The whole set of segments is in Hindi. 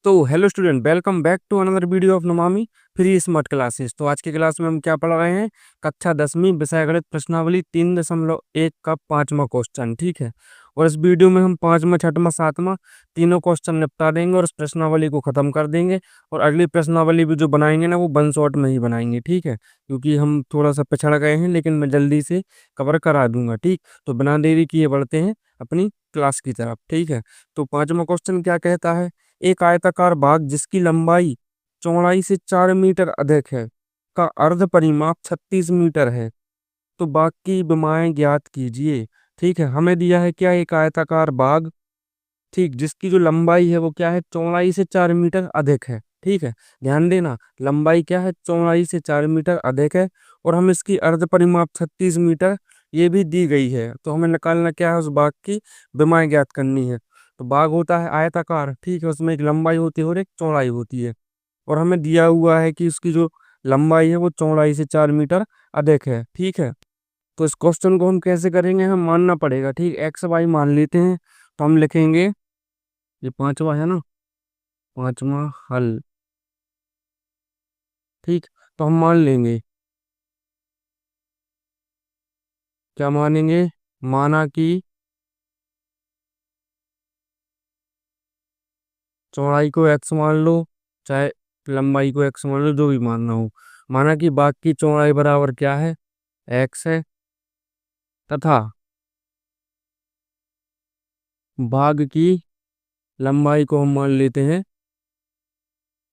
तो hello student, welcome back to another video of Namami free smart classes. तो आज की क्लास में हम क्या पढ़ रहे हैं? कक्षा 10वीं विषय गणित प्रश्नावली 3.1 का 5वां क्वेश्चन। ठीक है। और इस वीडियो में हम 5वां, 6वां, 7वां तीनों क्वेश्चन निपटा देंगे और इस प्रश्नावली को खत्म कर देंगे। और अगली प्रश्नावली भी जो बनाएंगे ना, वो वन शॉट में ही बनाएंगे। ठीक है, क्योंकि हम थोड़ा सा पिछड़ गए हैं, लेकिन मैं जल्दी से कवर करा दूंगा। ठीक, तो बिना देरी किए बढ़ते हैं अपनी क्लास की तरफ। ठीक है, तो 5वां क्वेश्चन क्या कहता है? एक आयताकार बाग जिसकी लंबाई चौड़ाई से 4 मीटर अधिक है का अर्ध परिमाप 36 मीटर है, तो बाग की विमाएं ज्ञात कीजिए। ठीक है, हमें दिया है क्या? एक आयताकार बाग, ठीक, जिसकी जो लंबाई है वो क्या है? चौड़ाई से 4 मीटर अधिक है। ठीक है, ध्यान देना, लंबाई क्या है? चौड़ाई से 4 मीटर अधिक है। और हम इसकी अर्ध परिमाप 36 मीटर ये भी दी गई है। तो हमें निकालना क्या है? उस बाग की विमाएं ज्ञात करनी है। तो बाग होता है आयताकार, ठीक है, उसमें एक लंबाई होती है और एक चौड़ाई होती है। और हमें दिया हुआ है कि उसकी जो लंबाई है वो चौड़ाई से 4 मीटर अधिक है। ठीक है, तो इस क्वेश्चन को हम कैसे करेंगे? हम मानना पड़ेगा। ठीक, एक्स वाई मान लेते हैं। तो हम लिखेंगे, ये 5वां है ना, 5वां हल। ठीक, तो हम मान लेंगे, क्या मानेंगे? माना कि चौड़ाई को एक्स मान लो, चाहे लंबाई को एक्स मान लो, जो भी मानना हो। माना कि बाग की चौड़ाई बराबर क्या है? एक्स है, तथा बाग की लंबाई को हम मान लेते हैं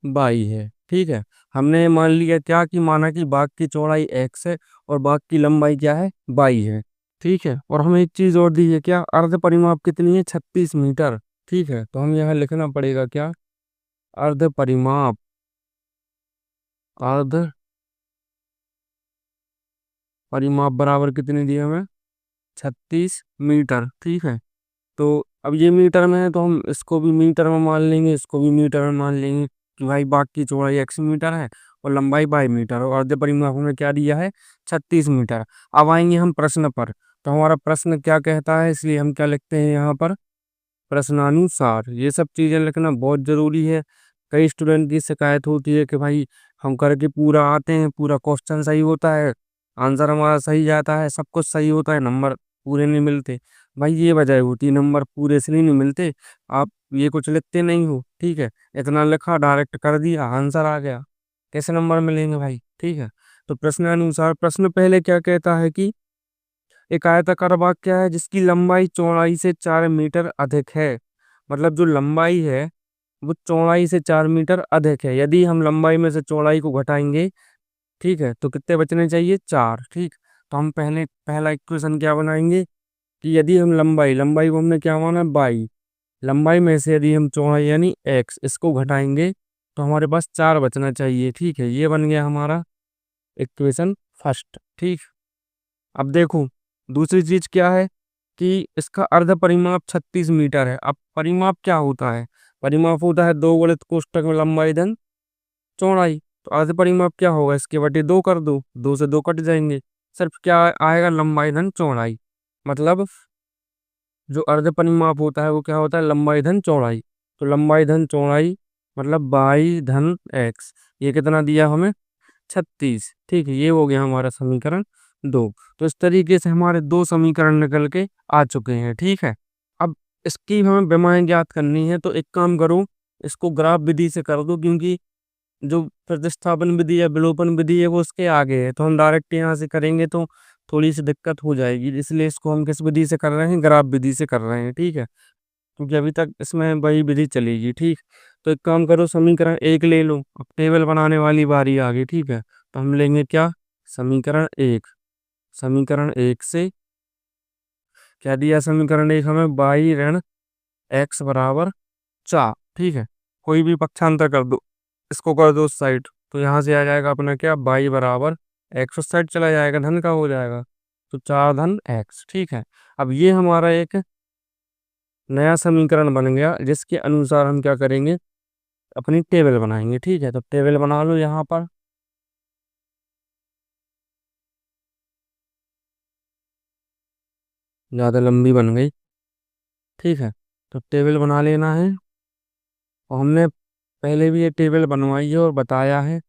बाई है। ठीक है, हमने मान लिया क्या? कि माना कि बाग की चौड़ाई एक्स है और बाग की लंबाई क्या है? बाई है। ठीक है, और हमें एक चीज और दी है, क्या? अर्ध परिमाप कितनी है? 36 मीटर। ठीक है, तो हम यहाँ लिखना पड़ेगा क्या? अर्ध परिमाप, अर्ध परिमाप बराबर कितनी दी है हमें? 36 मीटर। ठीक है, तो अब ये मीटर में है तो हम इसको भी मीटर में मान लेंगे, इसको भी मीटर में मान लेंगे कि भाई बाग की चौड़ाई 1 मीटर है और लंबाई 22 मीटर, और अर्ध परिमाप हमने क्या दिया है? 36 मीटर। अब आएंगे हम प्रश्न पर। तो हमारा प्रश्न क्या कहता है, इसलिए हम क्या लिखते हैं यहाँ पर? प्रश्नानुसार। ये सब चीजें लिखना बहुत जरूरी है। कई स्टूडेंट की शिकायत होती है कि भाई हम करके पूरा आते हैं, पूरा क्वेश्चन सही होता है, आंसर हमारा सही जाता है, सब कुछ सही होता है, नंबर पूरे नहीं मिलते। भाई ये वजह होती है, नंबर पूरे से नहीं मिलते। आप ये कुछ लिखते नहीं हो। ठीक है, इतना लिखा, डायरेक्ट कर दिया, आंसर आ गया, कैसे नंबर मिलेंगे भाई? ठीक है, तो प्रश्नानुसार प्रश्न पहले क्या कहता है कि एक आयताकार बाग क्या है जिसकी लंबाई चौड़ाई से 4 मीटर अधिक है। मतलब जो लंबाई है वो चौड़ाई से 4 मीटर अधिक है। यदि हम लंबाई में से चौड़ाई को घटाएंगे, ठीक है, तो कितने बचने चाहिए? 4। ठीक, तो हम पहले पहला इक्वेशन क्या बनाएंगे कि यदि हम लंबाई लंबाई को हमने क्या माना? बाई। लंबाई में से यदि हम चौड़ाई यानी एक्स इसको घटाएंगे तो हमारे पास 4 बचना चाहिए। ठीक है, ये बन गया हमारा इक्वेशन फर्स्ट। ठीक, अब देखो दूसरी चीज क्या है कि इसका अर्ध परिमाप 36 मीटर है। अब परिमाप क्या होता है? परिमाप होता है 2 गुणित कोष्ठक में लंबाई धन चौड़ाई। तो अर्ध परिमाप क्या होगा? इसके बटे 2 कर दो, 2 से 2 कट जाएंगे, सिर्फ क्या आएगा? लंबाई धन चौड़ाई। मतलब जो अर्ध परिमाप होता है वो क्या होता है? लंबाई धन चौड़ाई। तो लंबाई धन चौड़ाई मतलब बाई धन एक्स। ये कितना दिया हमें? 36। ठीक है, ये हो गया हमारा समीकरण 2। तो इस तरीके से हमारे 2 समीकरण निकल के आ चुके हैं। ठीक है, अब इसकी हमें विमाएं ज्ञात करनी है। तो एक काम करो, इसको ग्राफ विधि से कर दो, क्योंकि जो प्रतिस्थापन विधि या विलोपन विधि है वो उसके आगे है। तो हम डायरेक्ट यहाँ से करेंगे तो थोड़ी सी दिक्कत हो जाएगी, इसलिए इसको हम किस विधि से कर रहे हैं? ग्राफ विधि से कर रहे हैं। ठीक है, क्योंकि अभी तक इसमें वही विधि चलेगी। ठीक, तो एक काम करो, समीकरण 1 ले लो। अब टेबल बनाने वाली बारी आ गई। ठीक है, तो हम लेंगे क्या? समीकरण 1। समीकरण 1 से क्या दिया? समीकरण 1 हमें बाई ऋण एक्स बराबर 4। ठीक है, कोई भी पक्षांतर कर दो, इसको कर दो उस साइड, तो यहाँ से आ जाएगा अपना क्या? बाई बराबर एक्स उस साइड चला जाएगा, धन का हो जाएगा, तो 4 धन एक्स। ठीक है, अब ये हमारा एक नया समीकरण बन गया, जिसके अनुसार हम क्या करेंगे? अपनी टेबल बनाएंगे। ठीक है, तो टेबल बना लो यहाँ पर। ज़्यादा लंबी बन गई। ठीक है, तो टेबल बना लेना है। और हमने पहले भी ये टेबल बनवाई है और बताया है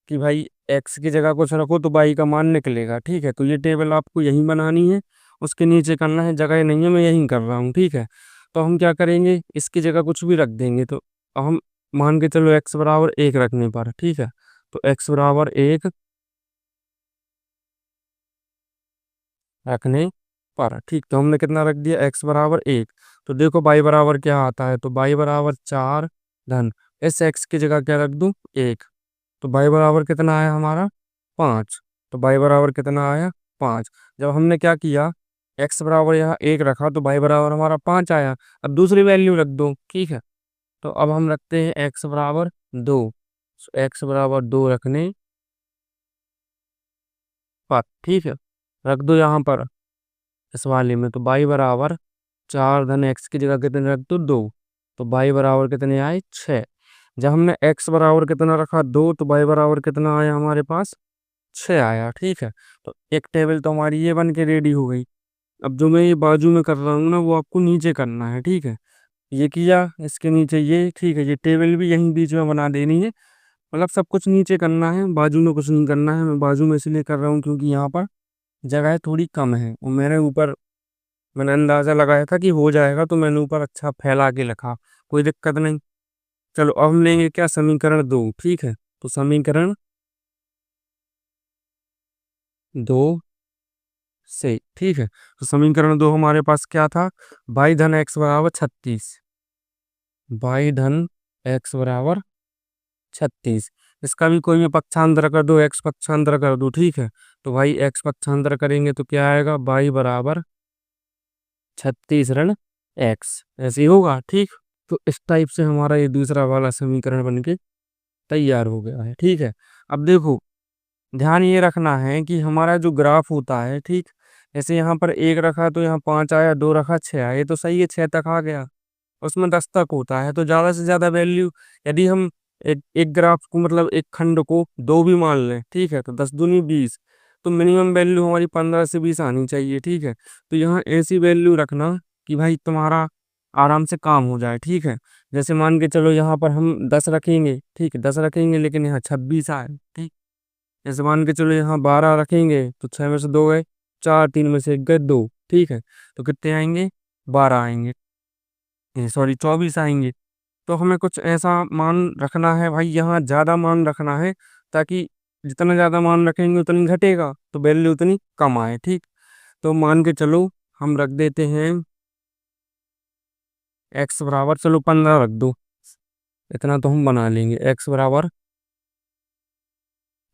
कि भाई एक्स की जगह कुछ रखो तो वाई का मान निकलेगा। ठीक है, तो ये टेबल आपको यहीं बनानी है, उसके नीचे करना है, जगह नहीं है, मैं यहीं कर रहा हूँ। ठीक है, तो हम क्या करेंगे, इसकी जगह कुछ भी रख देंगे। तो हम मान के चलो एक्स बराबर एक रखने पर, ठीक है, तो एक्स बराबर एक रखने पर, ठीक, तो हमने कितना रख दिया, एक्स बराबर एक। तो देखो बाई बराबर क्या आता है, तो बाई बराबर चार धन इस एक्स की जगह क्या रख दूं, एक। तो बाई बराबर कितना आया हमारा, पाँच। तो बाई बराबर कितना आया, पाँच। जब हमने क्या किया, एक्स बराबर यहाँ एक रखा तो बाई बराबर हमारा पाँच आया। अब दूसरी वैल्यू रख दो, ठीक है, तो अब हम रखते हैं एक्स बराबर दो। एक्स बराबर दो रखने पर, ठीक है, रख दो यहाँ पर इस वाले में। तो बाई बराबर चार धन एक्स की जगह कितने रख दो, दो। तो बाई बराबर कितने आए, छः। जब हमने एक्स बराबर कितना रखा, दो, तो बाई बराबर कितना आया हमारे पास, छः आया। ठीक है, तो एक टेबल तो हमारी ये बन के रेडी हो गई। अब जो मैं ये बाजू में कर रहा हूँ ना, वो आपको नीचे करना है। ठीक है, ये किया, इसके नीचे ये, ठीक है, ये टेबल भी यहीं बीच में बना देनी है। मतलब सब कुछ नीचे करना है, बाजू में कुछ नहीं करना है। मैं बाजू में इसलिए कर रहा हूँ क्योंकि यहाँ पर जगह थोड़ी कम है और मेरे ऊपर मैंने अंदाजा लगाया था कि हो जाएगा, तो मैंने ऊपर अच्छा फैला के रखा, कोई दिक्कत नहीं। चलो अब हम लेंगे क्या, समीकरण दो। ठीक है, तो समीकरण दो से, ठीक है, तो समीकरण दो हमारे पास क्या था, बाई धन एक्स बराबर छत्तीस। बाई धन एक्स बराबर छत्तीस। इसका भी कोई भी पक्षांतर कर दो, एक्स पक्षांतर कर दो। ठीक है, तो भाई एक्स पक्षांतर करेंगे तो क्या आएगा, बाई बराबर छत्तीस ऋण एक्स, ऐसे ही होगा। ठीक, तो इस टाइप से हमारा ये दूसरा वाला समीकरण बन के तैयार हो गया है। ठीक है, अब देखो ध्यान ये रखना है कि हमारा जो ग्राफ होता है, ठीक, जैसे यहाँ पर एक रखा तो यहाँ पाँच आया, दो रखा छः आया, ये तो सही है, छः तक आ गया। उसमें 10 तक होता है, तो ज़्यादा से ज़्यादा वैल्यू, यदि हम एक ग्राफ को, मतलब एक खंड को दो भी मान लें, ठीक है, तो 10 दूनी 20, तो मिनिमम वैल्यू हमारी 15 से 20 आनी चाहिए। ठीक है, तो यहाँ ऐसी वैल्यू रखना कि भाई तुम्हारा आराम से काम हो जाए। ठीक है, जैसे मान के चलो यहाँ पर हम 10 रखेंगे, ठीक है, 10 रखेंगे लेकिन यहाँ 26 आए। ठीक, जैसे मान के चलो यहाँ 12 रखेंगे तो 6 में से दो गए, चार, तीन में से एक गए, दो। ठीक है, तो कितने आएंगे, 12 आएंगे, सॉरी 24 आएंगे। तो हमें कुछ ऐसा मान रखना है भाई, यहाँ ज्यादा मान रखना है, ताकि जितना ज्यादा मान रखेंगे उतनी घटेगा, तो वैल्यू उतनी कम आए। ठीक, तो मान के चलो हम रख देते हैं एक्स बराबर, चलो 15 रख दो, इतना तो हम बना लेंगे, एक्स बराबर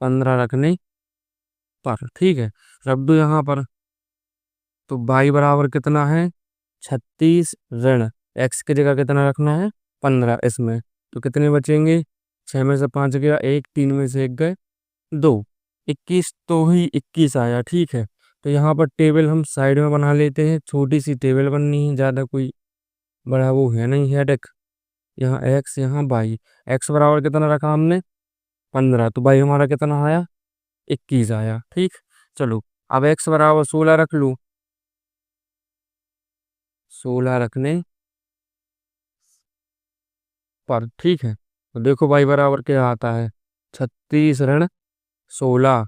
15 रखने पर। ठीक है, रख दो यहाँ पर, तो बाई बराबर कितना है, 36 ऋण एक्स की जगह कितना रखना है, 15 इसमें। तो कितने बचेंगे, 6 में से 5 गया एक, 3 में से एक गए, दो, 21, तो ही 21 आया। ठीक है, तो यहाँ पर टेबल हम साइड में बना लेते हैं, छोटी सी टेबल बननी है, ज़्यादा कोई बड़ा वो है नहीं, हेडेक। यहाँ एक्स, यहाँ बाई, एक्स बराबर कितना रखा हमने, 15, तो बाई हमारा कितना आया, 21 आया। ठीक, चलो अब एक्स बराबर 16 रख लूँ, 16 रखने पर। ठीक है, तो देखो बाई बराबर क्या आता है, 36 ऋण 16,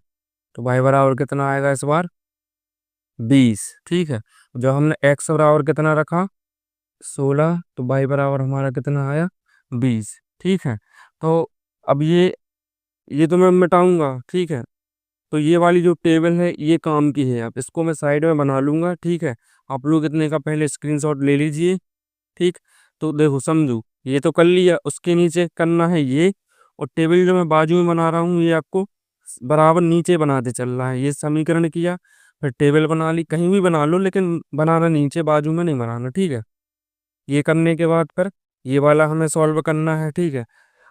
तो बाई बराबर कितना आएगा इस बार, 20। ठीक है, जब हमने एक्स बराबर कितना रखा, 16, तो बाई बराबर हमारा कितना आया, 20। ठीक है, तो अब ये तो मैं मिटाऊंगा। ठीक है, तो ये वाली जो टेबल है ये काम की है, अब इसको मैं साइड में बना लूंगा। ठीक है, आप लोग इतने का पहले स्क्रीनशॉट ले लीजिए। ठीक, तो देखो समझो, ये तो कर लिया, उसके नीचे करना है ये, और टेबल जो मैं बाजू में बना रहा हूँ ये आपको बराबर नीचे बनाते चल रहा है। ये समीकरण किया, फिर टेबल बना ली, कहीं भी बना लो लेकिन बनाना नीचे, बाजू में नहीं बनाना। ठीक है, ये करने के बाद फिर ये वाला हमें सॉल्व करना है। ठीक है,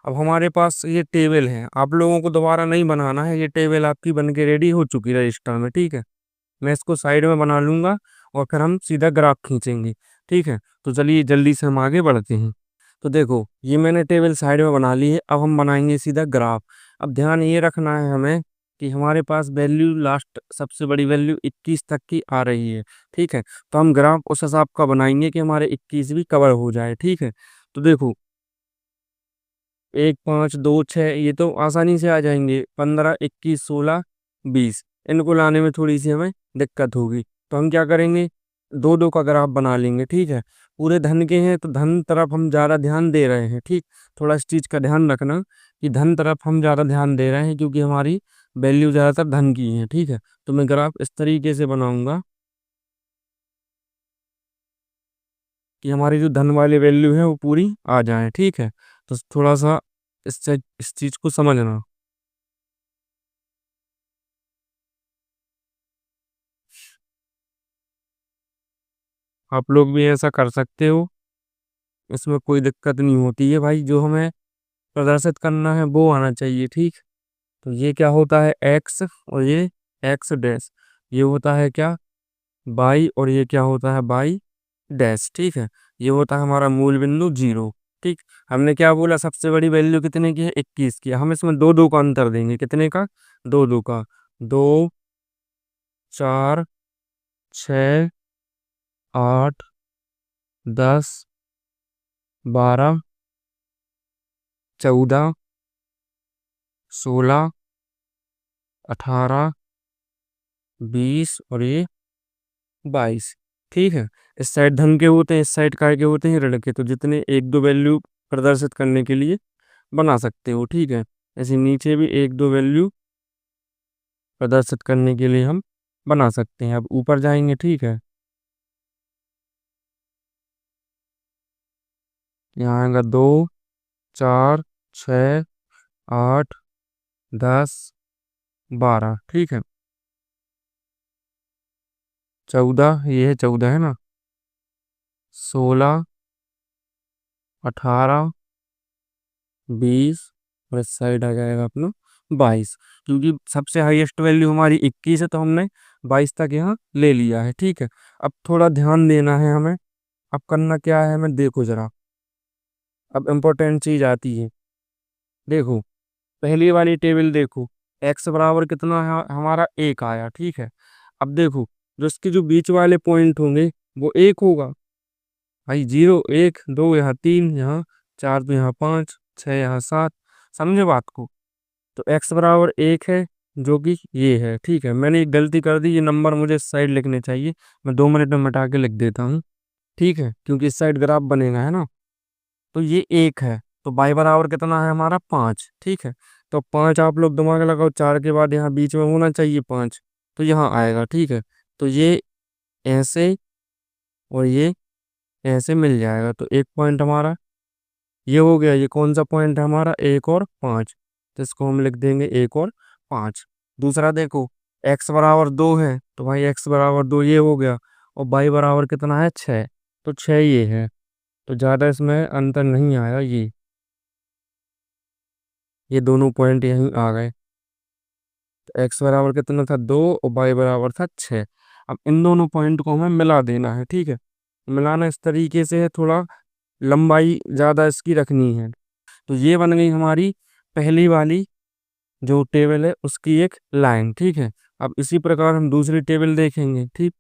अब हमारे पास ये टेबल है, आप लोगों को दोबारा नहीं बनाना है, ये टेबल आपकी बन के रेडी हो चुकी है रजिस्टर में। ठीक है, मैं इसको साइड में बना लूंगा और फिर हम सीधा ग्राफ खींचेंगे। ठीक है, तो चलिए जल्दी से हम आगे बढ़ते हैं। तो देखो ये मैंने टेबल साइड में बना ली है, अब हम बनाएंगे सीधा ग्राफ। अब ध्यान ये रखना है हमें कि हमारे पास वैल्यू लास्ट सबसे बड़ी वैल्यू 21 तक की आ रही है। ठीक है, तो हम ग्राफ उस हिसाब का बनाएंगे कि हमारे 21 भी कवर हो जाए। ठीक है, तो देखो 1 5 2 6 ये तो आसानी से आ जाएंगे, 15 21 16 20 इनको लाने में थोड़ी सी हमें दिक्कत होगी। तो हम क्या करेंगे, दो दो का ग्राफ बना लेंगे, ठीक है। पूरे धन के हैं तो धन तरफ हम ज़्यादा ध्यान दे रहे हैं, ठीक। थोड़ा इस चीज़ का ध्यान रखना कि धन तरफ हम ज़्यादा ध्यान दे रहे हैं क्योंकि हमारी वैल्यू ज़्यादातर धन की है, ठीक है। तो मैं ग्राफ इस तरीके से बनाऊंगा कि हमारी जो धन वाली वैल्यू है वो पूरी आ जाए, ठीक है। तो थोड़ा सा इस चीज़ को समझना। आप लोग भी ऐसा कर सकते हो, इसमें कोई दिक्कत नहीं होती है भाई। जो हमें प्रदर्शित करना है वो आना चाहिए, ठीक। तो ये क्या होता है एक्स, और ये एक्स डैश, ये होता है क्या बाई, और ये क्या होता है बाई डैश, ठीक है। ये होता है हमारा मूल बिंदु 0, ठीक। हमने क्या बोला, सबसे बड़ी वैल्यू कितने की है 21 की। हम इसमें दो दो का अंतर देंगे, कितने का, दो दो का। 2 4 6 8 10 12 14 16 18 20 और ये 22, ठीक है। इस साइड धन के होते हैं, इस साइड काय के होते हैं, ऋण के। तो जितने एक दो वैल्यू प्रदर्शित करने के लिए बना सकते हो, ठीक है। ऐसे नीचे भी एक दो वैल्यू प्रदर्शित करने के लिए हम बना सकते हैं। अब ऊपर जाएंगे, ठीक है। यहाँ आएगा 2 4 6 8 10 12, ठीक है। 14, ये है 14 है ना, 16 18 20 और इस साइड आ जाएगा अपना 22। क्योंकि सबसे हाईएस्ट वैल्यू हमारी 21 है तो हमने 22 तक यहाँ ले लिया है, ठीक है। अब थोड़ा ध्यान देना है हमें। अब करना क्या है हमें, देखो जरा, अब इम्पोर्टेंट चीज आती है। देखो पहली वाली टेबल देखो, एक्स बराबर कितना है हमारा, एक आया, ठीक है। अब देखो जो इसके जो बीच वाले पॉइंट होंगे वो एक होगा भाई, 0 1 2 यहाँ 3 यहाँ 4 तो यहाँ 5 6 यहाँ 7, समझे बात को। तो एक्स बराबर एक है, जो कि ये है, ठीक है। मैंने एक गलती कर दी, ये नंबर मुझे इस साइड लिखने चाहिए, मैं 2 मिनट में मिटा के लिख देता हूँ, ठीक है। क्योंकि इस साइड ग्राफ बनेगा, है ना। तो ये एक है, तो बाई बराबर कितना है हमारा 5, ठीक है। तो 5 आप लोग दिमाग लगाओ, 4 के बाद यहाँ बीच में होना चाहिए 5, तो यहाँ आएगा, ठीक है। तो ये ऐसे और ये ऐसे मिल जाएगा, तो एक पॉइंट हमारा ये हो गया। ये कौन सा पॉइंट है हमारा, 1 और 5, तो इसको हम लिख देंगे 1 और 5। दूसरा देखो, x बराबर 2 है तो भाई x बराबर 2 ये हो गया, और y बराबर कितना है 6, तो 6 ये है। तो ज़्यादा इसमें अंतर नहीं आया, ये दोनों पॉइंट यहीं आ गए। तो x बराबर कितना था 2 और y बराबर था 6। अब इन दोनों पॉइंट को हमें मिला देना है, ठीक है। मिलाना इस तरीके से है, थोड़ा लंबाई ज़्यादा इसकी रखनी है। तो ये बन गई हमारी पहली वाली जो टेबल है उसकी एक लाइन, ठीक है। अब इसी प्रकार हम दूसरी टेबल देखेंगे, ठीक।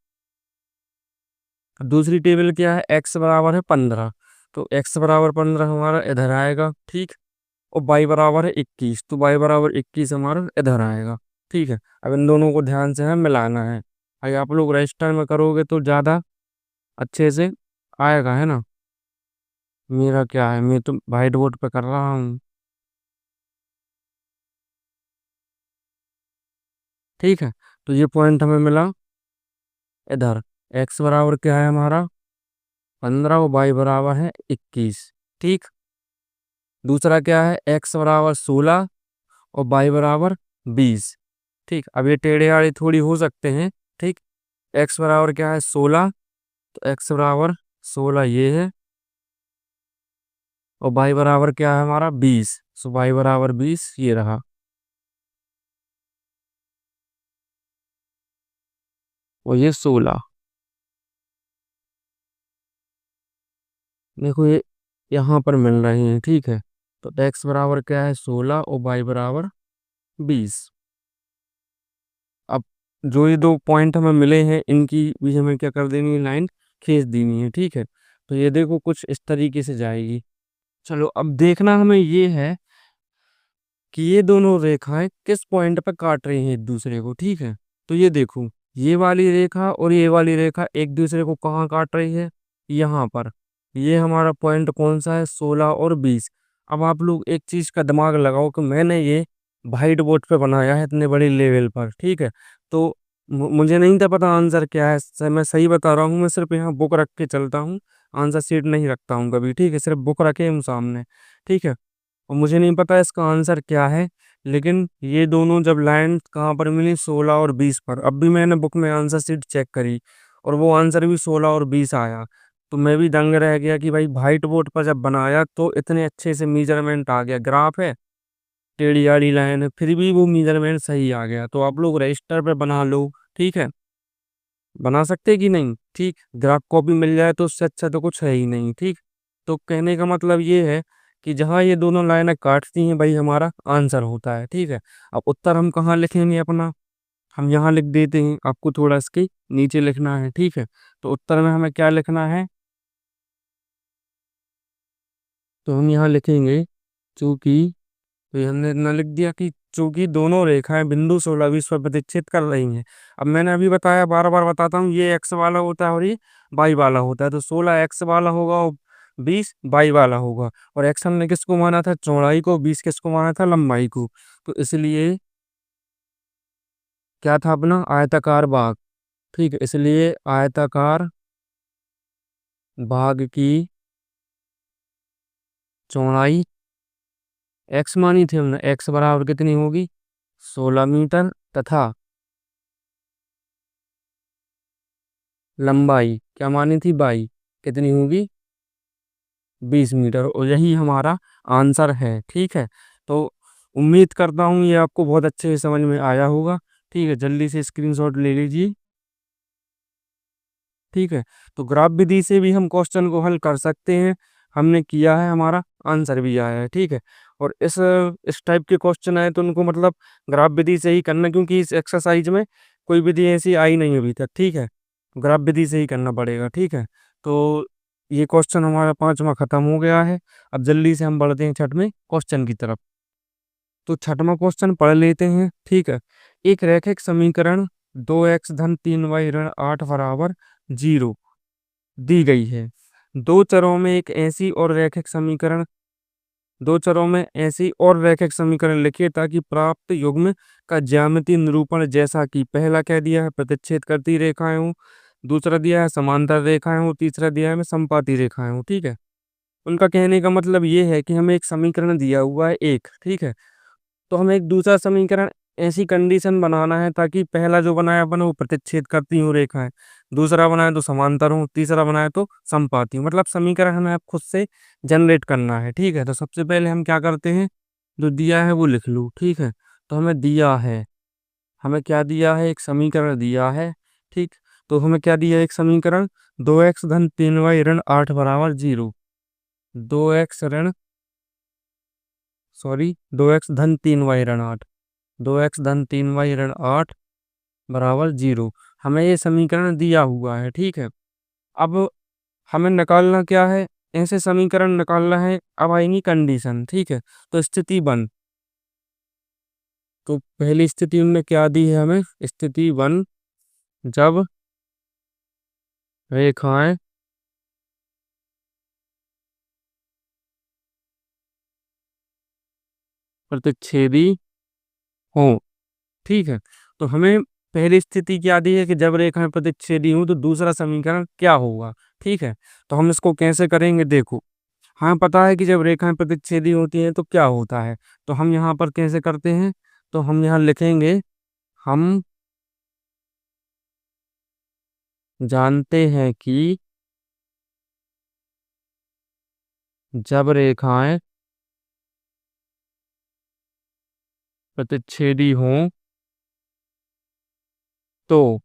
अब दूसरी टेबल क्या है, x बराबर है 15, तो x बराबर 15 हमारा इधर आएगा, ठीक। और y बराबर है 21, तो y बराबर 21 हमारा इधर आएगा, ठीक है। अब इन दोनों को ध्यान से हमें मिलाना है। अगर आप लोग रजिस्टर में करोगे तो ज़्यादा अच्छे से आएगा, है ना। मेरा क्या है, मैं तो व्हाइट बोर्ड पे कर रहा हूँ, ठीक है। तो ये पॉइंट हमें मिला इधर। x बराबर क्या है हमारा 15 और y बराबर है 21, ठीक। दूसरा क्या है, x बराबर 16 और y बराबर 20, ठीक। अब ये टेढ़े आड़े थोड़ी हो सकते हैं, ठीक। x बराबर क्या है 16, तो x बराबर 16 ये है, और y बराबर क्या है हमारा 20, सो y बराबर 20 ये रहा। और ये 16, देखो ये यहाँ पर मिल रहे हैं, ठीक है। तो x बराबर क्या है 16 और y बराबर 20। अब जो ये दो पॉइंट हमें मिले हैं इनकी भी हमें क्या कर देनी है, लाइन खींच देनी है, ठीक है। तो ये देखो कुछ इस तरीके से जाएगी, चलो अब देखना हमें ये है कि ये दोनों रेखाएं किस पॉइंट पर काट रही हैं एक दूसरे को। ठीक है, तो ये देखो, ये वाली रेखा और ये वाली रेखा एक दूसरे को कहाँ काट रही है, यहाँ पर। ये हमारा पॉइंट कौन सा है, 16 और 20। अब आप लोग एक चीज का दिमाग लगाओ कि मैंने ये व्हाइट बोर्ड पे बनाया है इतने बड़े लेवल पर। ठीक है, तो मुझे नहीं था पता आंसर क्या है। मैं सही बता रहा हूँ, मैं सिर्फ यहाँ बुक रख के चलता हूँ, आंसर शीट नहीं रखता हूँ कभी। ठीक है, सिर्फ बुक रखे हूँ सामने। ठीक है, और मुझे नहीं पता इसका आंसर क्या है, लेकिन ये दोनों जब लाइन कहाँ पर मिली, 16 और 20 पर। अब भी मैंने बुक में आंसर शीट चेक करी और वो आंसर भी 16 और 20 आया। तो मैं भी दंग रह गया कि भाई व्हाइट बोर्ड पर जब बनाया तो इतने अच्छे से मेजरमेंट आ गया। ग्राफ है, टेढ़ी आड़ी लाइन है, फिर भी वो मेजरमेंट सही आ गया। तो आप लोग रजिस्टर पे बना लो। ठीक है, बना सकते कि नहीं। ठीक, ग्राफ कॉपी मिल जाए तो उससे अच्छा तो कुछ है ही नहीं। ठीक, तो कहने का मतलब ये है कि जहाँ ये दोनों लाइनें काटती हैं, भाई हमारा आंसर होता है। ठीक है, अब उत्तर हम कहाँ लिखेंगे अपना, हम यहाँ लिख देते हैं। आपको थोड़ा इसके नीचे लिखना है। ठीक है, तो उत्तर में हमें क्या लिखना है, तो हम यहाँ लिखेंगे चूंकि, तो ये हमने इतना लिख दिया कि चूंकि दोनों रेखाएं बिंदु 16 20 पर प्रतिच्छेद कर रही हैं। अब मैंने अभी बताया, बार बार बताता हूँ, ये एक्स वाला होता है और ये वाई वाला होता है। तो 16 एक्स वाला होगा और 20 वाई वाला होगा। और एक्स हमने किसको माना था, चौड़ाई को, 20 किसको माना था, लंबाई को। तो इसलिए क्या था अपना, आयताकार भाग। ठीक है, इसलिए आयताकार भाग की चौड़ाई एक्स मानी थी हमने, एक्स बराबर कितनी होगी, 16 मीटर, तथा लंबाई क्या मानी थी, बाई कितनी होगी, 20 मीटर। और यही हमारा आंसर है। ठीक है, तो उम्मीद करता हूँ ये आपको बहुत अच्छे से समझ में आया होगा। ठीक है, जल्दी से स्क्रीनशॉट ले लीजिए। ठीक है, तो ग्राफ विधि से भी हम क्वेश्चन को हल कर सकते हैं। हमने किया है, हमारा आंसर भी आया है। ठीक है, और इस टाइप के क्वेश्चन आए तो उनको मतलब ग्राफ विधि से ही करना, क्योंकि इस एक्सरसाइज में कोई विधि ऐसी आई नहीं अभी तक। ठीक है, ग्राफ विधि से ही करना पड़ेगा। ठीक है, तो ये क्वेश्चन हमारा पांचवा खत्म हो गया है। अब जल्दी से हम बढ़ते हैं छठवें क्वेश्चन की तरफ। तो छठवां क्वेश्चन पढ़ लेते हैं। ठीक है, एक रैखिक समीकरण 2x-3y-8 बराबर 0 दी गई है। दो चरों में एक ऐसी और रैखिक समीकरण दो चरों में ऐसी और रैखिक समीकरण लिखिए ताकि प्राप्त युग्म का ज्यामितीय निरूपण, जैसा कि पहला कह दिया है प्रतिच्छेद करती रेखाएं हो, दूसरा दिया है समांतर रेखाएं हो, तीसरा दिया है समपाती रेखाएं हो। ठीक है, उनका कहने का मतलब ये है कि हमें एक समीकरण दिया हुआ है एक। ठीक है, तो हमें एक दूसरा समीकरण ऐसी कंडीशन बनाना है ताकि पहला जो बनाया अपन वो प्रतिच्छेद करती हूँ रेखाएं, दूसरा बनाए तो समांतर हो, तीसरा बनाए तो समपाती हो। मतलब समीकरण हमें अब खुद से जनरेट करना है। ठीक है, तो सबसे पहले हम क्या करते हैं, जो दिया है वो लिख लूँ। ठीक है, तो हमें दिया है, हमें क्या दिया है, एक समीकरण दिया है। ठीक, तो हमें क्या दिया है, एक समीकरण 2x-3y-8 बराबर 0। 2x ऋण सॉरी 2x-3y-8, 2x-3y-8 बराबर 0, हमें ये समीकरण दिया हुआ है। ठीक है, अब हमें निकालना क्या है, ऐसे समीकरण निकालना है। अब आएंगी कंडीशन। ठीक है, तो स्थिति 1, तो पहली स्थिति उन्होंने क्या दी है हमें, स्थिति 1, जब रेखाएं प्रतिच्छेदी हो। ठीक है, तो हमें पहली स्थिति क्या दी है कि जब रेखाएं प्रतिच्छेदी हो, तो दूसरा समीकरण क्या होगा। ठीक है, तो हम इसको कैसे करेंगे, देखो, हमें पता है कि जब रेखाएं प्रतिच्छेदी होती हैं तो क्या होता है। तो हम यहाँ पर कैसे करते हैं, तो हम यहाँ लिखेंगे, हम जानते हैं कि जब रेखाएं प्रतिच्छेदी हों तो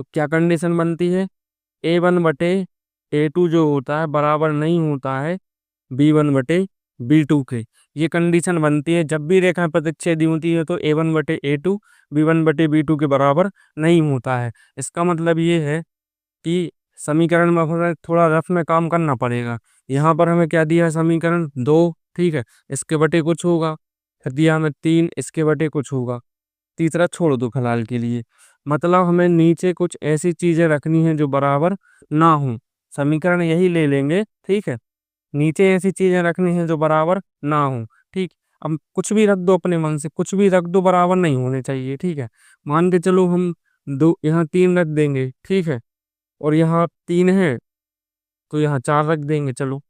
क्या कंडीशन बनती है, A1/A2 जो होता है बराबर नहीं होता है B1/B2 के। ये कंडीशन बनती है जब भी रेखा प्रतिच्छेदी होती है, तो A1/A2 B1/B2 के बराबर नहीं होता है। इसका मतलब ये है कि समीकरण में हमें थोड़ा रफ में काम करना पड़ेगा। यहाँ पर हमें क्या दिया है, समीकरण 2, ठीक है, इसके बटे कुछ होगा। फिर दिया हमें 3, इसके बटे कुछ होगा। तीसरा छोड़ दो फिलहाल के लिए। मतलब हमें नीचे कुछ ऐसी चीजें रखनी है जो बराबर ना हो। समीकरण यही ले लेंगे, ठीक है। नीचे ऐसी चीजें रखनी है जो बराबर ना हो, ठीक। अब कुछ भी रख दो अपने मन से, कुछ भी रख दो, बराबर नहीं होने चाहिए, ठीक है। मान के चलो हम दो यहाँ 3 रख देंगे, ठीक है, और यहाँ 3 है तो यहाँ 4 रख देंगे, चलो।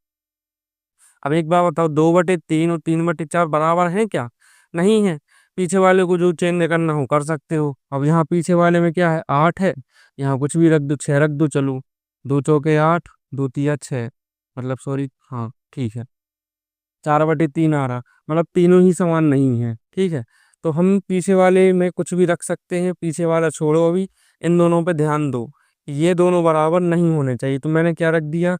अब एक बार बताओ, 2/3 और 3/4 बराबर है क्या? नहीं है। पीछे वाले को जो चेंज करना हो कर सकते हो। अब यहाँ पीछे वाले में क्या है, 8 है, यहाँ कुछ भी रख दो, 6 रख दो, चलो। 2 चौके 8, 2 तिया 6, मतलब सॉरी, हाँ ठीक है, 4/3 आ रहा, मतलब तीनों ही समान नहीं है, ठीक है। तो हम पीछे वाले में कुछ भी रख सकते हैं, पीछे वाला छोड़ो अभी। इन दोनों पे ध्यान दो, ये दोनों बराबर नहीं होने चाहिए। तो मैंने क्या रख दिया,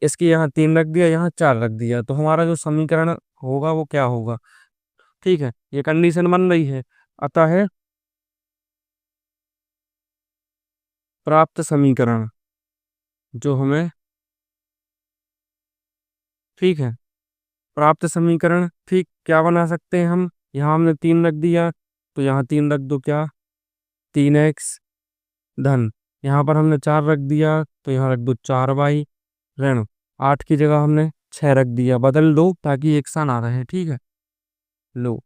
इसके यहाँ 3 रख दिया, यहाँ 4 रख दिया, तो हमारा जो समीकरण होगा वो क्या होगा, ठीक है। ये कंडीशन बन रही है, अतः है प्राप्त समीकरण जो हमें, ठीक है, प्राप्त समीकरण, ठीक, क्या बना सकते हैं हम। यहाँ हमने 3 रख दिया, तो यहाँ 3 रख दो, क्या, 3x धन, यहाँ पर हमने 4 रख दिया तो यहाँ रख दो 4y ऋण 8 की जगह हमने 6 रख दिया, बदल दो ताकि एक सा ना रहे, ठीक है। लो,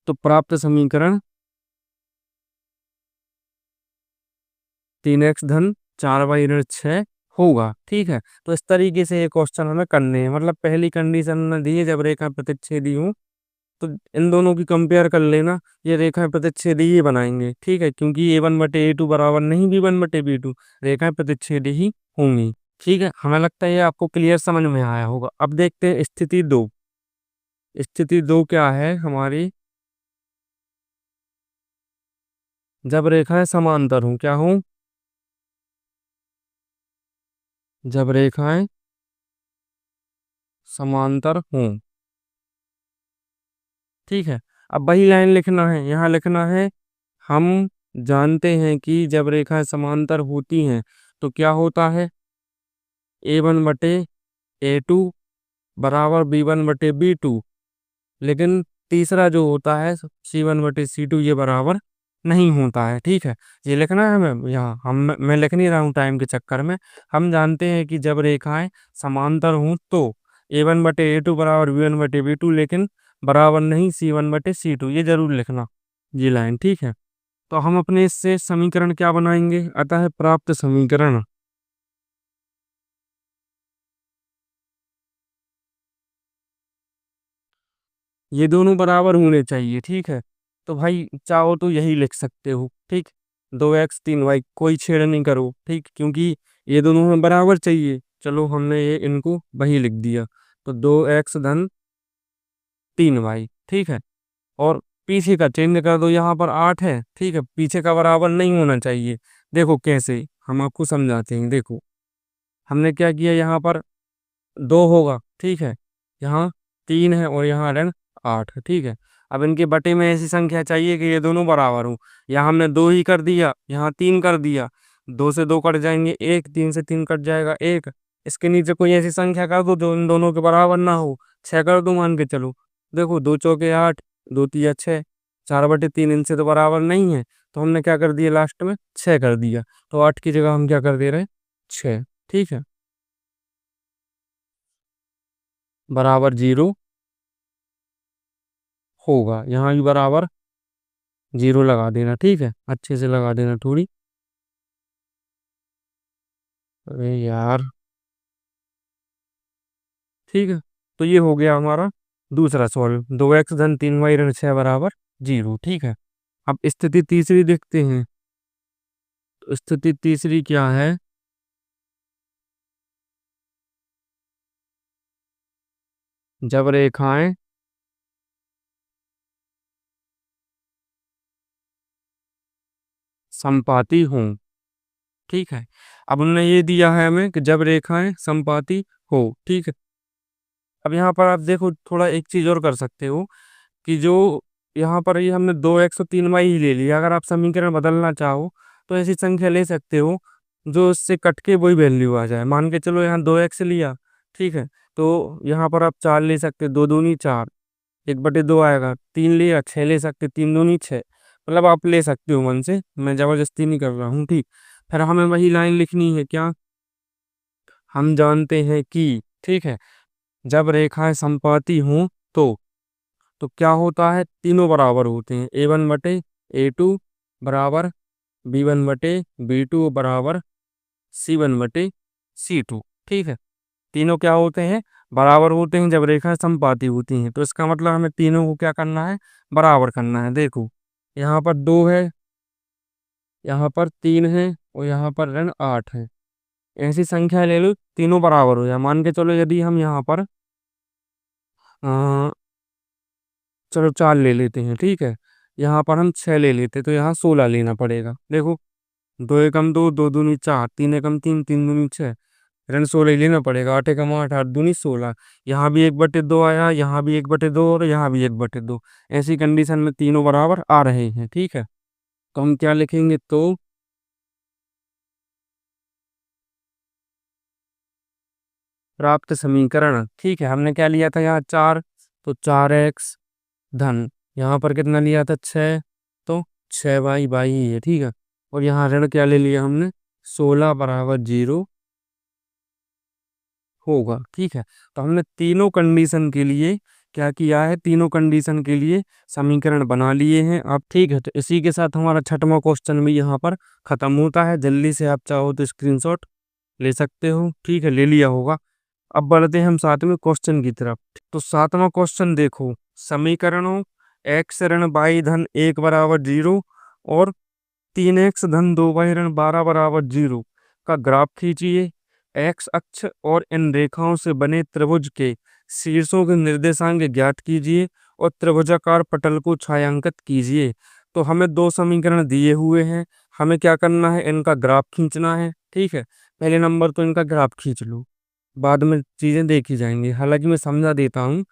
तो प्राप्त समीकरण 3x धन 4y ऋण 6 होगा, ठीक है। तो इस तरीके से ये क्वेश्चन हमें करने हैं। मतलब पहली कंडीशन में दी है, जब रेखा प्रतिच्छेदी हो तो इन दोनों की कंपेयर कर लेना, ये रेखाएं प्रतिच्छेदी ही बनाएंगे, ठीक है, क्योंकि A1/A2 बराबर नहीं B1/B2, रेखाएं प्रतिच्छेदी ही होंगी, ठीक है। हमें लगता है ये आपको क्लियर समझ में आया होगा। अब देखते हैं स्थिति 2। स्थिति 2 क्या है हमारी, जब रेखाएं समांतर हों, क्या हों, जब रेखाएं समांतर हों, ठीक है। अब वही लाइन लिखना है, यहाँ लिखना है, हम जानते हैं कि जब रेखाएं समांतर होती हैं तो क्या होता है, A1/A2 बराबर B1/B2। लेकिन तीसरा जो होता है C1/C2 ये बराबर नहीं होता है, ठीक है। ये लिखना है हमें यहाँ, हम मैं लिख नहीं रहा हूँ टाइम के चक्कर में। हम जानते हैं कि जब रेखाएं समांतर हों तो A1/A2 बराबर B1/B2, लेकिन बराबर नहीं C1/C2, ये जरूर लिखना, ये लाइन, ठीक है। तो हम अपने इससे समीकरण क्या बनाएंगे, अतः प्राप्त समीकरण, ये दोनों बराबर होने चाहिए, ठीक है। तो भाई चाहो तो यही लिख सकते हो, ठीक। 2x 3y कोई छेड़ नहीं करो, ठीक, क्योंकि ये दोनों हमें बराबर चाहिए। चलो हमने ये इनको वही लिख दिया, तो 2x धन 3y, ठीक है। और पीछे का चेंज कर दो, यहाँ पर 8 है, ठीक है, पीछे का बराबर नहीं होना चाहिए। देखो कैसे, हम आपको समझाते हैं। देखो हमने क्या किया, यहाँ पर 2 होगा, ठीक है, यहाँ 3 है और यहाँ ऋण 8 है, ठीक है। अब इनके बटे में ऐसी संख्या चाहिए कि ये दोनों बराबर हो। यहाँ हमने 2 ही कर दिया, यहाँ 3 कर दिया, 2 से 2 कट जाएंगे 1, 3 से 3 कट जाएगा 1। इसके नीचे कोई ऐसी संख्या कर दो जो इन दोनों के बराबर ना हो। 6 कर दो मान के चलो। देखो 2 चौके 8, 2 तिया 6, 4/3 इनसे तो बराबर नहीं है, तो हमने क्या कर दिया लास्ट में 6 कर दिया। तो 8 की जगह हम क्या कर दे रहे हैं, 6, ठीक है, बराबर 0 होगा। यहाँ भी बराबर 0 लगा देना, ठीक है, अच्छे से लगा देना थोड़ी। अरे यार, ठीक है। तो ये हो गया हमारा दूसरा सॉल्व, 2x धन 3y ऋण 6 बराबर 0, ठीक है। अब स्थिति तीसरी देखते हैं। तो स्थिति तीसरी क्या है, जब रेखाएं समपाती हों, ठीक है। अब उन्होंने ये दिया है हमें कि जब रेखाएं समपाती हो, ठीक है। अब यहाँ पर आप देखो, थोड़ा एक चीज और कर सकते हो कि जो यहाँ पर ये हमने 2x और 3y ही ले लिया। अगर आप समीकरण बदलना चाहो तो ऐसी संख्या ले सकते हो जो इससे कट के वही वैल्यू आ जाए। मान के चलो यहाँ 2x लिया, ठीक है, तो यहाँ पर आप 4 ले सकते, 2 दूनी 4, 1/2 आएगा। 3 लिया, 6 ले सकते, 3 दूनी 6। मतलब आप ले सकते हो मन से, मैं जबरदस्ती नहीं कर रहा हूँ, ठीक। फिर हमें वही लाइन लिखनी है, क्या, हम जानते हैं कि, ठीक है, जब रेखाएं समपाती हों तो क्या होता है, तीनों बराबर होते हैं। A1/A2 बराबर B1/B2 बराबर C1/C2, ठीक है। तीनों क्या होते हैं, बराबर होते हैं जब रेखाएं समपाती होती हैं। तो इसका मतलब हमें तीनों को क्या करना है, बराबर करना है। देखो, यहाँ पर 2 है, यहाँ पर 3 है, और यहाँ पर ऋण 8 है। ऐसी संख्या ले लो, तीनों बराबर हो जाए। मान के चलो यदि हम यहाँ पर अ, चलो 4 ले लेते हैं, ठीक है। यहाँ पर हम 6 ले लेते, तो यहाँ 16 लेना पड़ेगा। देखो, 2 एकम 2, 2 दूनी 4, 3 एकम 3, 3 दूनी 6, ऋण 16 ही लेना पड़ेगा। 8 एकम 8, 8 दूनी 16। यहाँ भी 1/2 आया, यहाँ भी 1/2, और यहाँ भी 1/2। ऐसी कंडीशन में तीनों बराबर आ रहे हैं, ठीक है। तो हम क्या लिखेंगे, तो प्राप्त समीकरण, ठीक है, हमने क्या लिया था यहाँ 4, तो 4x धन, यहाँ पर कितना लिया था 6, तो 6y ही है, ठीक है। और यहाँ ऋण क्या ले लिया हमने, 16 बराबर 0 होगा, ठीक है। तो हमने तीनों कंडीशन के लिए क्या किया है, तीनों कंडीशन के लिए समीकरण बना लिए हैं अब, ठीक है। तो इसी के साथ हमारा छठवां क्वेश्चन भी यहाँ पर खत्म होता है। जल्दी से आप चाहो तो स्क्रीनशॉट ले सकते हो, ठीक है, ले लिया होगा। अब बढ़ते हैं हम सातवें क्वेश्चन की तरफ। तो सातवां क्वेश्चन देखो, समीकरणों x ऋण y धन 1 बराबर 0 और 3x धन 2y ऋण 12 बराबर 0 का ग्राफ खींचिए। x अक्ष और इन रेखाओं से बने त्रिभुज के शीर्षों के निर्देशांक ज्ञात कीजिए और त्रिभुजाकार पटल को छायांकित कीजिए। तो हमें दो समीकरण दिए हुए हैं, हमें क्या करना है, इनका ग्राफ खींचना है, ठीक है। पहले नंबर तो इनका ग्राफ खींच लो, बाद में चीजें देखी जाएंगी। हालांकि मैं समझा देता हूँ।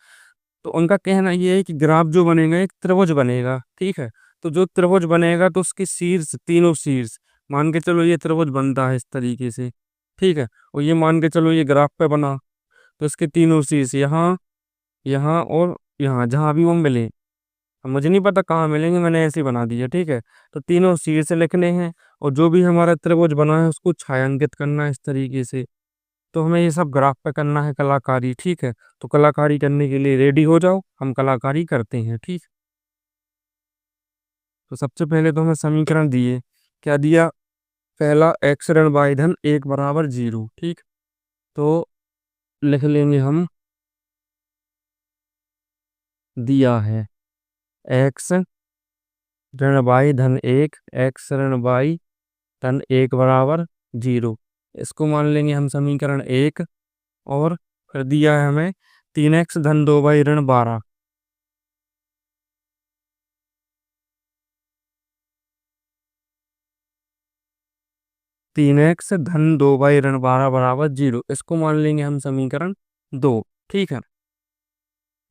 तो उनका कहना ये है कि ग्राफ जो बनेगा एक त्रिभुज बनेगा, ठीक है। तो जो त्रिभुज बनेगा तो उसके शीर्ष, तीनों शीर्ष, मान के चलो ये त्रिभुज बनता है इस तरीके से, ठीक है। और ये मान के चलो ये ग्राफ पे बना, तो इसके तीनों शीर्ष यहाँ, यहाँ और यहाँ, जहाँ भी वो मिले, अब मुझे नहीं पता कहाँ मिलेंगे, मैंने ऐसे ही बना दिया, ठीक है। तो तीनों शीर्ष लिखने हैं, और जो भी हमारा त्रिभुज बना है उसको छायांकित करना है इस तरीके से। तो हमें ये सब ग्राफ पे करना है कलाकारी, ठीक है। तो कलाकारी करने के लिए रेडी हो जाओ, हम कलाकारी करते हैं, ठीक। तो सबसे पहले तो हमें समीकरण दिए, क्या दिया, पहला x ऋण y धन 1 बराबर 0, ठीक। तो लिख लेंगे हम, दिया है x ऋण y धन 1, x ऋण y धन 1 बराबर 0, इसको मान लेंगे हम समीकरण 1। और फिर दिया है हमें 3x धन 2y ऋण 12, 3x धन 2y ऋण 12 बराबर 0, इसको मान लेंगे हम समीकरण 2, ठीक है।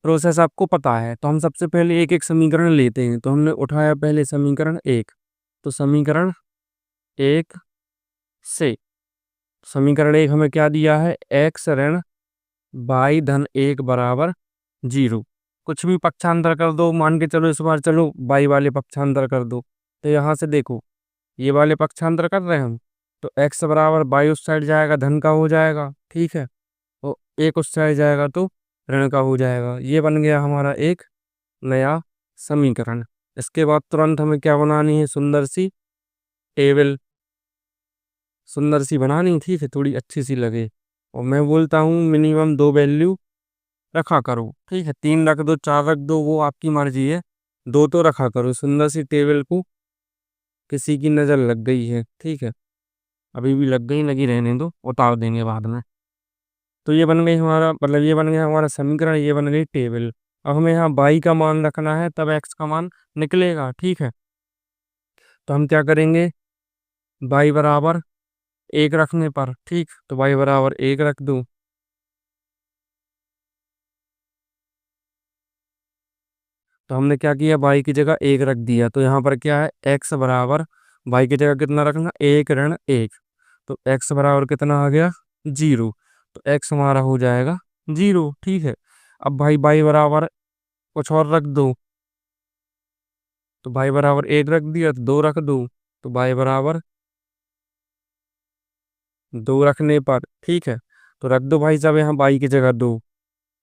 प्रोसेस आपको पता है, तो हम सबसे पहले एक एक समीकरण लेते हैं। तो हमने उठाया पहले समीकरण 1, तो समीकरण 1 से, समीकरण 1 हमें क्या दिया है, x ऋण y धन 1 बराबर 0। कुछ भी पक्षांतर कर दो, मान के चलो इस बार चलो y वाले पक्षांतर कर दो। तो यहाँ से देखो, ये वाले पक्षांतर कर रहे हैं हम, तो x बराबर y उस साइड जाएगा, धन का हो जाएगा, ठीक है। तो एक उस साइड जाएगा तो ऋण का हो जाएगा। ये बन गया हमारा एक नया समीकरण। इसके बाद तुरंत हमें क्या बनानी है, सुंदर सी टेबल, सुंदर सी बनानी, ठीक है, थोड़ी अच्छी सी लगे। और मैं बोलता हूँ मिनिमम 2 वैल्यू रखा करो, ठीक है। 3 रख दो, 4 रख दो, वो आपकी मर्जी है, 2 तो रखा करो। सुंदर सी टेबल को किसी की नज़र लग गई है, ठीक है, अभी भी लग गई, लगी रहने दो, उतार देंगे बाद में। तो ये बन गई हमारा, मतलब ये बन गया हमारा समीकरण, ये बन गई टेबल। अब हमें यहाँ बाई का मान रखना है, तब एक्स का मान निकलेगा, ठीक है। तो हम क्या करेंगे, बाई बराबर 1 रखने पर, ठीक, तो बाई बराबर 1 रख दूं। तो हमने क्या किया, बाई की जगह 1 रख दिया। तो यहाँ पर क्या है, एक्स बराबर वाई की जगह कितना रखना, 1 - 1, तो एक्स बराबर कितना आ गया, 0। तो एक्स हमारा हो जाएगा 0, ठीक है। अब भाई वाई बराबर कुछ और रख दो, तो वाई बराबर 1 रख दिया तो 2 रख दो, तो वाई बराबर 2 रखने पर, ठीक है, तो रख दो भाई साहब यहाँ वाई की जगह 2,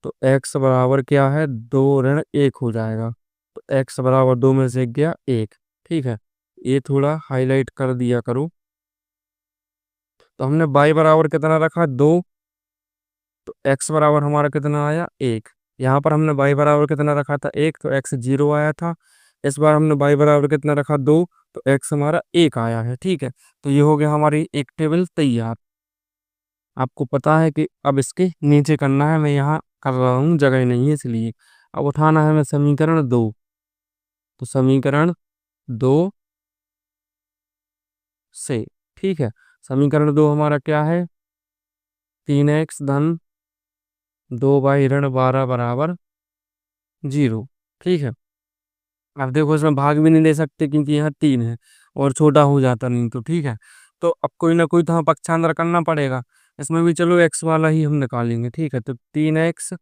तो एक्स बराबर क्या है, 2 - 1 हो जाएगा। तो एक्स बराबर 2 में से गया 1, ठीक है। ये थोड़ा हाईलाइट कर दिया करो। तो हमने वाई बराबर कितना रखा, 2, तो एक्स बराबर हमारा कितना आया, 1। यहाँ पर हमने वाई बराबर कितना रखा था, 1, तो एक्स 0 आया था। इस बार हमने वाई बराबर कितना रखा, 2, तो एक्स हमारा 1 आया है, ठीक है। तो ये हो गया हमारी एक टेबल तैयार। आपको पता है कि अब इसके नीचे करना है, मैं यहाँ कर रहा हूँ, जगह नहीं है इसलिए। अब उठाना है हमें समीकरण 2, तो समीकरण 2 से, ठीक है। समीकरण 2 हमारा क्या है, 3x धन 2y ऋण 12 बराबर 0, ठीक है। अब देखो इसमें भाग भी नहीं दे सकते क्योंकि यहाँ 3 है और छोटा हो जाता नहीं, तो ठीक है। तो अब कोई ना कोई तो हाँ पक्षांतर करना पड़ेगा। इसमें भी चलो एक्स वाला ही हम निकालेंगे, ठीक है। तो 3x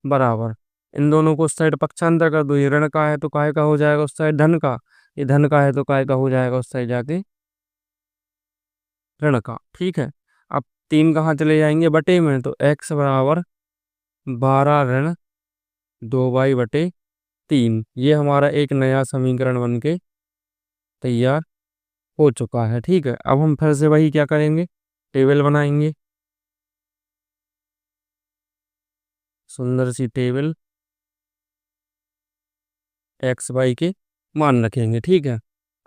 बराबर, इन दोनों को उस साइड पक्षांतर कर दो, ये ऋण का है तो काय का हो जाएगा उस साइड धन का, ये धन का है तो काय का हो जाएगा उस साइड जाके ऋण का, ठीक है। अब 3 कहाँ चले जाएंगे, बटे में, तो x बराबर 12 ऋण 2y/3, ये हमारा एक नया समीकरण बन के तैयार हो चुका है, ठीक है। अब हम फिर से वही क्या करेंगे, टेबल बनाएंगे, सुंदर सी टेबल, एक्स वाई के मान रखेंगे, ठीक है।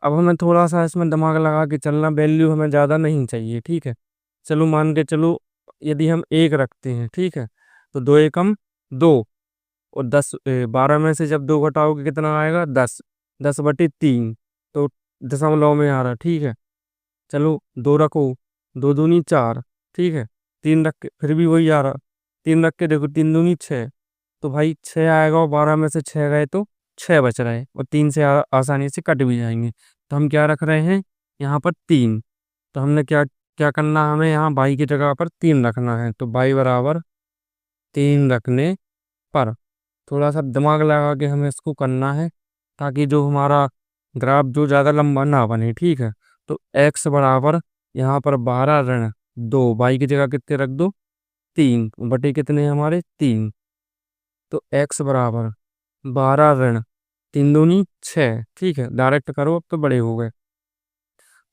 अब हमें थोड़ा सा इसमें दिमाग लगा के चलना, वैल्यू हमें ज़्यादा नहीं चाहिए, ठीक है। चलो मान के चलो, यदि हम 1 रखते हैं, ठीक है, तो 2 एकम 2, और 12 में से जब 2 घटाओगे कितना आएगा, 10, 10/3, तो दशमलव में आ रहा, ठीक है। चलो 2 रखो, 2 दूनी 4, ठीक है। 3 रख के फिर भी वही आ रहा, 3 रख के देखो, 3 दूनी 6, तो भाई 6 आएगा, और 12 में से 6 गए तो 6 बच रहे, और 3 से आसानी से कट भी जाएंगे। तो हम क्या रख रहे हैं यहाँ पर, 3। तो हमने क्या क्या करना, हमें यहाँ बाई की जगह पर 3 रखना है, तो बाई बराबर 3 रखने पर, थोड़ा सा दिमाग लगा के हमें इसको करना है, ताकि जो हमारा ग्राफ जो ज़्यादा लंबा ना बने, ठीक है। तो x बराबर यहाँ पर 12 ऋण 2, बाई की जगह कितने रख दो, 3, बटे कितने हैं हमारे, 3। तो x बराबर 12 ऋण 3 दूनी 6, ठीक है। डायरेक्ट करो, अब तो बड़े हो गए,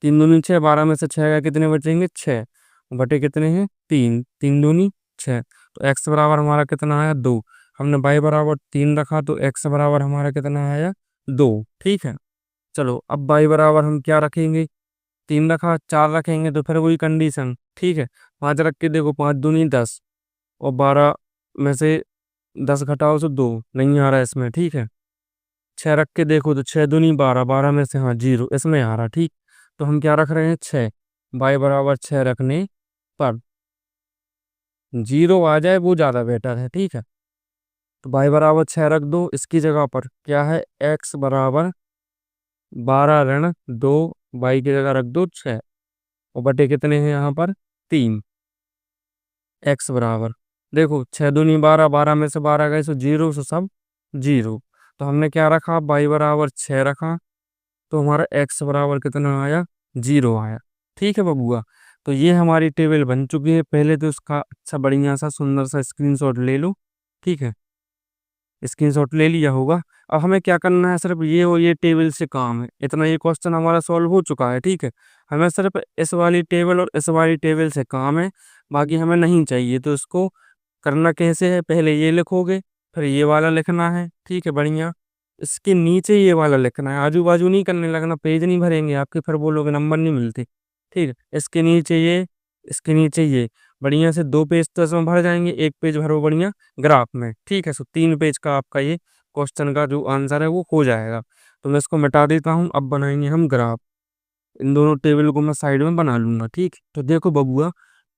3 दूनी 6, 12 में से 6 का कितने बचेंगे, 6, बटे कितने हैं, 3, 3 दूनी 6। तो x बराबर हमारा कितना आया, 2। हमने y बराबर 3 रखा, तो x बराबर हमारा कितना आया, 2, ठीक है। चलो अब y बराबर हम क्या रखेंगे, 3 रखा, 4 रखेंगे, तो फिर वही कंडीशन, ठीक है। 5 रख के देखो, 5 दूनी 10, और 12 में से 10 घटाओ तो 2 नहीं आ रहा है इसमें, ठीक है। 6 रख के देखो, तो 6 दूनी 12, 12 में से हाँ 0 इसमें आ रहा, ठीक। तो हम क्या रख रहे हैं, 6, y बराबर 6 रखने पर 0 आ जाए वो ज़्यादा बेटर है, ठीक है। तो y बराबर 6 रख दो, इसकी जगह पर क्या है, x बराबर 12 ऋण 2, y की जगह रख दो 6, और बटे कितने हैं यहाँ पर, 3, x बराबर, देखो 6 दूनी 12, 12 में से 12 गए तो 0, सो सब 0। तो हमने क्या रखा, y बराबर 6 रखा, तो हमारा x बराबर कितना आया, 0 आया, ठीक है बबुआ। तो ये हमारी टेबल बन चुकी है। पहले तो इसका अच्छा बढ़िया सा सुंदर सा स्क्रीनशॉट ले लो, ठीक है। स्क्रीनशॉट ले लिया होगा। अब हमें क्या करना है, सिर्फ ये और ये टेबल से काम है, इतना, ये क्वेश्चन हमारा सॉल्व हो चुका है, ठीक है। हमें सिर्फ इस वाली टेबल और इस वाली टेबल से काम है, बाकी हमें नहीं चाहिए। तो इसको करना कैसे है, पहले ये लिखोगे, फिर ये वाला लिखना है, ठीक है, बढ़िया। इसके नीचे ये वाला लिखना है, आजू बाजू नहीं करने लगना, पेज नहीं भरेंगे आपके, फिर बोलोगे नंबर नहीं मिलते, ठीक है। इसके नीचे ये, इसके नीचे ये, बढ़िया से 2 पेज तो इसमें भर जाएंगे, एक पेज भरो बढ़िया ग्राफ में, ठीक है। सो 3 पेज का आपका ये क्वेश्चन का जो आंसर है वो हो जाएगा। तो मैं इसको मिटा देता हूँ, अब बनाएंगे हम ग्राफ। इन दोनों टेबल को मैं साइड में बना लूंगा, ठीक। तो देखो बबुआ,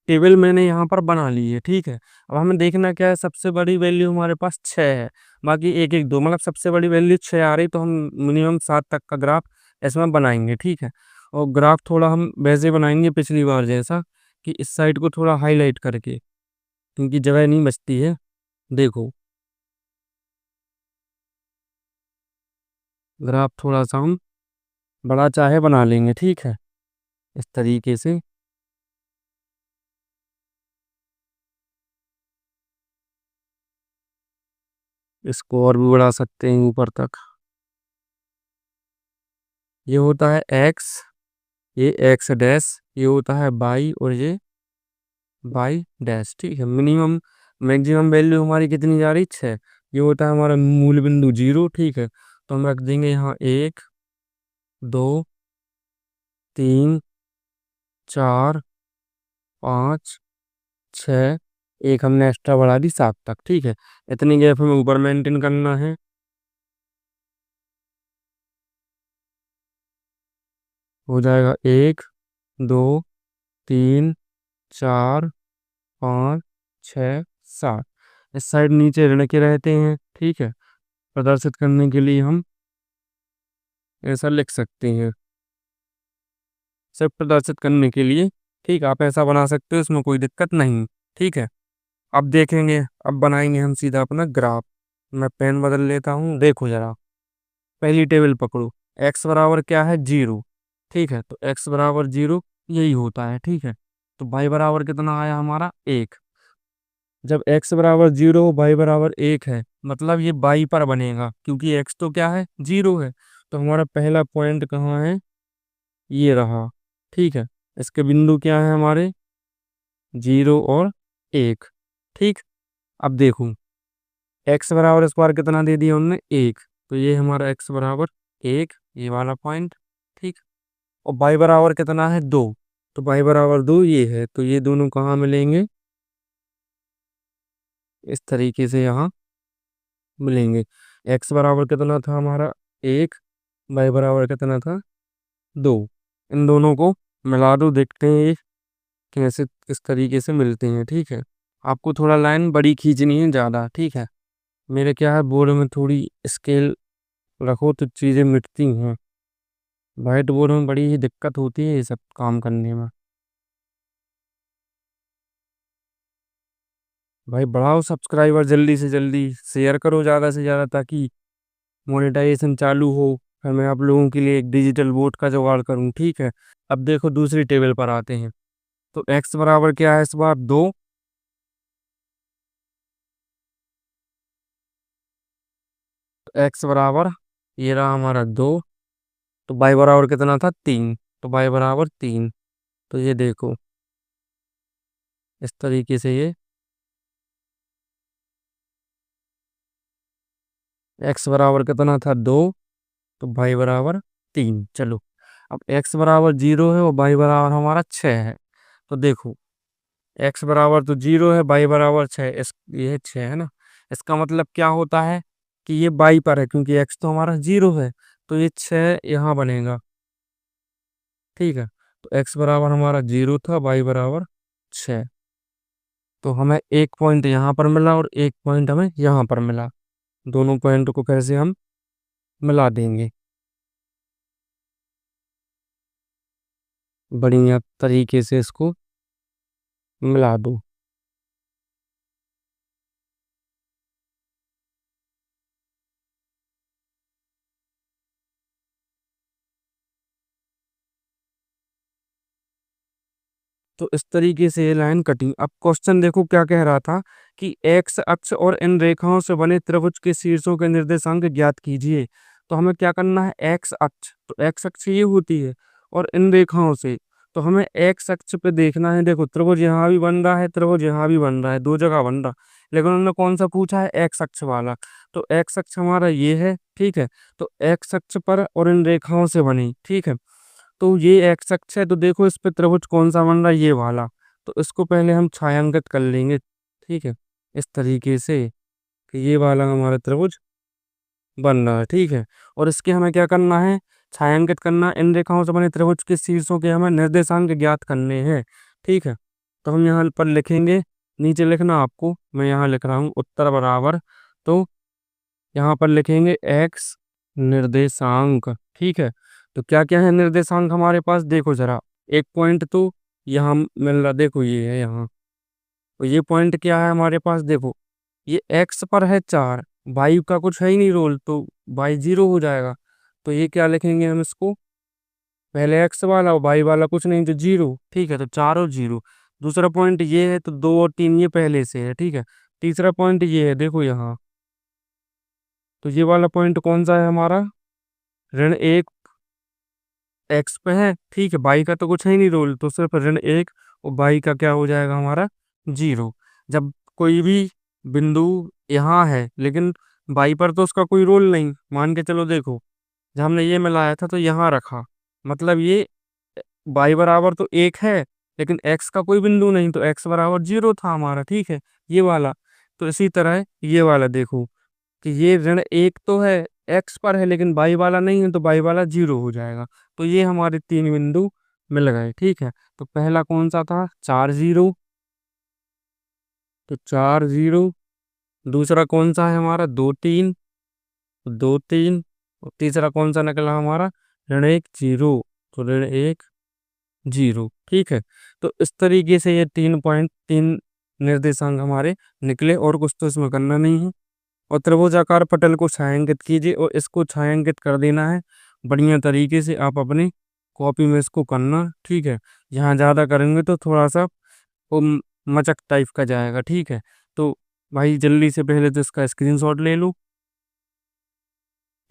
टेबल मैंने यहाँ पर बना ली है, ठीक है। अब हमें देखना क्या है, सबसे बड़ी वैल्यू हमारे पास 6 है, बाकी 1 1 2, मतलब सबसे बड़ी वैल्यू 6 आ रही, तो हम मिनिमम 7 तक का ग्राफ इसमें बनाएंगे, ठीक है। और ग्राफ थोड़ा हम वैसे बनाएंगे पिछली बार जैसा, कि इस साइड को थोड़ा हाईलाइट करके, क्योंकि जगह नहीं बचती है। देखो, ग्राफ थोड़ा सा हम बड़ा चाहे बना लेंगे, ठीक है, इस तरीके से। इसको और भी बढ़ा सकते हैं ऊपर तक। ये होता है एक्स, ये एक्स डैश, ये होता है बाई, और ये बाई डैश, ठीक है। मिनिमम मैक्सिमम वैल्यू हमारी कितनी जा रही, 6। ये होता है हमारा मूल बिंदु 0, ठीक है। तो हम रख देंगे यहाँ 1, 2, 3, 4, 5, 6, एक हमने एक्स्ट्रा बढ़ा दी 7 तक, ठीक है। इतनी गैप हमें ऊपर मेंटेन करना है। हो जाएगा 1, 2, 3, 4, 5, 6, 7। इस साइड नीचे ऋण के रहते हैं, ठीक है। प्रदर्शित करने के लिए हम ऐसा लिख सकते हैं, सिर्फ प्रदर्शित करने के लिए, ठीक है। आप ऐसा बना सकते हो, इसमें कोई दिक्कत नहीं, ठीक है। अब देखेंगे, अब बनाएंगे हम सीधा अपना ग्राफ। मैं पेन बदल लेता हूँ, देखो जरा। पहली टेबल पकड़ो, एक्स बराबर क्या है, 0, ठीक है। तो एक्स बराबर 0 यही होता है, ठीक है। तो वाई बराबर कितना आया हमारा, 1। जब एक्स बराबर 0, वाई बराबर 1 है, मतलब ये बाई पर बनेगा, क्योंकि एक्स तो क्या है, 0 है। तो हमारा पहला पॉइंट कहाँ है, ये रहा, ठीक है। इसके बिंदु क्या है हमारे, 0 और 1, ठीक। अब देखो, एक्स बराबर स्क्वायर कितना दे दिया उनने, 1। तो ये हमारा एक्स बराबर 1, ये वाला पॉइंट, ठीक। और वाई बराबर कितना है, 2। तो वाई बराबर 2 ये है, तो ये दोनों कहाँ मिलेंगे, इस तरीके से यहाँ मिलेंगे। एक्स बराबर कितना था हमारा, 1, वाई बराबर कितना था, 2। इन दोनों को मिला दो, देखते हैं ये कैसे किस तरीके से मिलते हैं, ठीक है। आपको थोड़ा लाइन बड़ी खींचनी है ज़्यादा, ठीक है। मेरे क्या है, बोर्ड में थोड़ी स्केल रखो तो चीज़ें मिटती हैं। वाइट बोर्ड में बड़ी ही दिक्कत होती है ये सब काम करने में। भाई बढ़ाओ सब्सक्राइबर जल्दी से जल्दी, शेयर करो ज़्यादा से ज़्यादा, ताकि मोनेटाइजेशन चालू हो, फिर मैं आप लोगों के लिए एक डिजिटल बोर्ड का जुगाड़ करूँ, ठीक है। अब देखो दूसरी टेबल पर आते हैं। तो एक्स बराबर क्या है इस बार, 2। तो एक्स बराबर ये रहा हमारा 2। तो वाई बराबर कितना था, 3। तो वाई बराबर 3। तो ये देखो, इस तरीके से ये एक्स बराबर कितना था, 2। तो वाई बराबर 3। चलो, अब एक्स बराबर 0 है और वाई बराबर हमारा 6 है। तो देखो, एक्स बराबर तो 0 है, वाई बराबर 6, ये 6 है ना। इसका मतलब क्या होता है, कि ये वाई पर है, क्योंकि एक्स तो हमारा 0 है। तो ये 6 यहाँ बनेगा, ठीक है। तो एक्स बराबर हमारा 0 था, वाई बराबर 6। तो हमें एक पॉइंट यहाँ पर मिला और एक पॉइंट हमें यहाँ पर मिला। दोनों पॉइंट को कैसे हम मिला देंगे, बढ़िया तरीके से इसको मिला दो। तो इस तरीके से ये लाइन कटिंग। अब क्वेश्चन देखो क्या कह रहा था, कि एक्स अक्ष और इन रेखाओं से बने त्रिभुज के शीर्षों के निर्देशांक ज्ञात कीजिए। तो हमें क्या करना है, एक्स अक्ष, तो एक्स अक्ष ये होती है, और इन रेखाओं से, तो हमें एक्स अक्ष पे देखना है। देखो त्रिभुज यहाँ भी बन रहा है, त्रिभुज यहाँ भी बन रहा है, दो जगह बन रहा, लेकिन उन्होंने कौन सा पूछा है, एक्स अक्ष वाला। तो एक्स अक्ष हमारा ये है, ठीक है। तो एक्स अक्ष पर और इन रेखाओं से बनी, ठीक है। तो ये एक्स अक्ष है, तो देखो इस पे त्रिभुज कौन सा बन रहा है, ये वाला। तो इसको पहले हम छायांकित कर लेंगे, ठीक है, इस तरीके से, कि ये वाला हमारा त्रिभुज बन रहा है, ठीक है। और इसके हमें क्या करना है, छायांकित करना, इन रेखाओं से बने त्रिभुज के शीर्षों के हमें निर्देशांक ज्ञात करने हैं, ठीक है। तो हम यहाँ पर लिखेंगे, नीचे लिखना आपको, मैं यहाँ लिख रहा हूँ उत्तर बराबर। तो यहाँ पर लिखेंगे एक्स निर्देशांक, ठीक है। तो क्या क्या है निर्देशांक हमारे पास, देखो जरा। एक पॉइंट तो यहाँ मिल रहा, देखो ये है यहाँ। तो ये पॉइंट क्या है हमारे पास, देखो ये एक्स पर है 4, वाई का कुछ है ही नहीं रोल, तो वाई 0 हो जाएगा। तो ये क्या लिखेंगे हम इसको, पहले एक्स वाला और वाई वाला कुछ नहीं तो 0, ठीक है। तो 4 और 0। दूसरा पॉइंट ये है, तो 2 और 3 ये पहले से है, ठीक है। तीसरा पॉइंट ये है, देखो यहाँ। तो ये वाला पॉइंट कौन सा है हमारा, ऋण 1 एक्स पे है, ठीक है। बाई का तो कुछ है ही नहीं रोल, तो सिर्फ ऋण 1 और बाई का क्या हो जाएगा हमारा 0। जब कोई भी बिंदु यहाँ है लेकिन बाई पर तो उसका कोई रोल नहीं, मान के चलो, देखो जब हमने ये मिलाया था तो यहाँ रखा, मतलब ये बाई बराबर तो 1 है, लेकिन एक्स का कोई बिंदु नहीं, तो एक्स बराबर 0 था हमारा, ठीक है। ये वाला। तो इसी तरह ये वाला देखो कि ये ऋण 1 तो है, एक्स पर है, लेकिन बाई वाला नहीं है, तो बाई वाला 0 हो जाएगा। तो ये हमारे 3 बिंदु मिल गए, ठीक है। तो पहला कौन सा था, 4 0, तो 4 0। दूसरा कौन सा है हमारा, 2 3, 2 3। और तीसरा कौन सा निकला हमारा, ऋण 1 0, तो ऋण 1 0, ठीक है। तो इस तरीके से ये 3 निर्देशांक हमारे निकले, और कुछ तो इसमें करना नहीं है। और त्रिभुजाकार पटल को छायांकित कीजिए, और इसको छायांकित कर देना है बढ़िया तरीके से। आप अपनी कॉपी में इसको करना, ठीक है। यहाँ ज़्यादा करेंगे तो थोड़ा सा वो मचक टाइप का जाएगा, ठीक है। तो भाई जल्दी से पहले तो इसका स्क्रीनशॉट ले लो,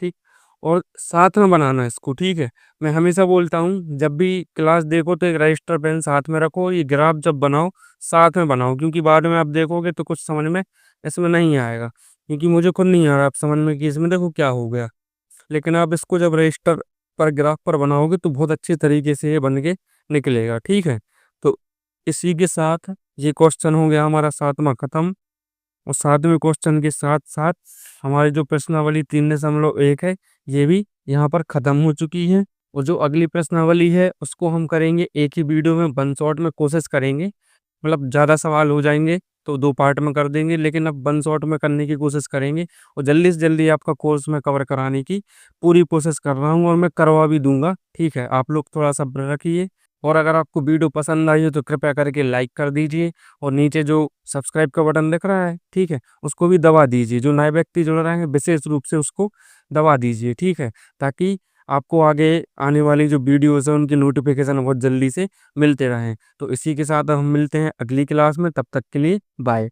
ठीक। और साथ में बनाना है इसको, ठीक है। मैं हमेशा बोलता हूँ जब भी क्लास देखो तो एक रजिस्टर पेन साथ में रखो, ये ग्राफ जब बनाओ साथ में बनाओ, क्योंकि बाद में आप देखोगे तो कुछ समझ में इसमें नहीं आएगा, क्योंकि मुझे खुद नहीं आ रहा आप समझ में कि इसमें देखो क्या हो गया। लेकिन आप इसको जब रजिस्टर पर ग्राफ पर बनाओगे तो बहुत अच्छे तरीके से ये बन के निकलेगा, ठीक है। तो इसी के साथ ये क्वेश्चन हो गया हमारा 7वां खत्म। और 7वें क्वेश्चन के साथ साथ हमारी जो प्रश्नावली 3.1 है ये भी यहाँ पर खत्म हो चुकी है। और जो अगली प्रश्नावली है उसको हम करेंगे एक ही वीडियो में, वन शॉट में कोशिश करेंगे, मतलब ज़्यादा सवाल हो जाएंगे तो 2 पार्ट में कर देंगे, लेकिन अब वन शॉट में करने की कोशिश करेंगे। और जल्दी से जल्दी आपका कोर्स में कवर कराने की पूरी कोशिश कर रहा हूँ, और मैं करवा भी दूंगा, ठीक है। आप लोग थोड़ा सब्र रखिए। और अगर आपको वीडियो पसंद आई हो तो कृपया करके लाइक कर दीजिए, और नीचे जो सब्सक्राइब का बटन दिख रहा है, ठीक है, उसको भी दबा दीजिए। जो नए व्यक्ति जुड़ रहे हैं विशेष रूप से उसको दबा दीजिए, ठीक है, ताकि आपको आगे आने वाली जो वीडियोस है उनकी नोटिफिकेशन बहुत जल्दी से मिलते रहें। तो इसी के साथ हम मिलते हैं अगली क्लास में, तब तक के लिए बाय।